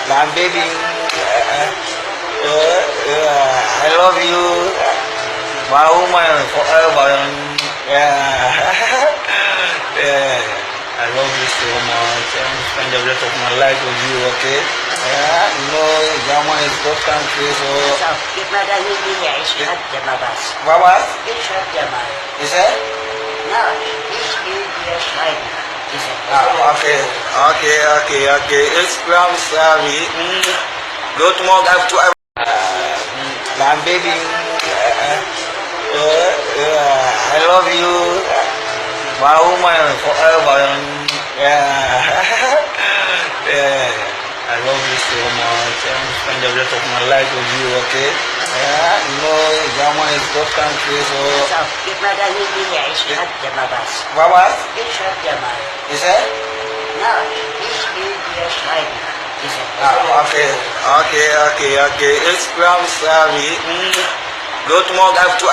my baby, I love you, my woman forever. Yeah, yeah, I love you so much. I want to spend the rest of my life with you, okay? Yeah, you know, Ghana is good country, so. Gimana ini ya isyarat jamaah bas. Baba, Isyarat jamaah. you said? Nah, ini dia selain. Okay. Instagram sorry. Go to more guys to my baby. I love you, my woman forever. Yeah, yeah. I love you so much. I want to spend the rest of my life with you, okay? Yeah, you know, Ghana is good country, so. Gimana ini ya isyarat jamaah bas. Baba, Isyarat jamaah. you said? Nah, ini dia selain. Okay. Instagram sorry. Go to more guys to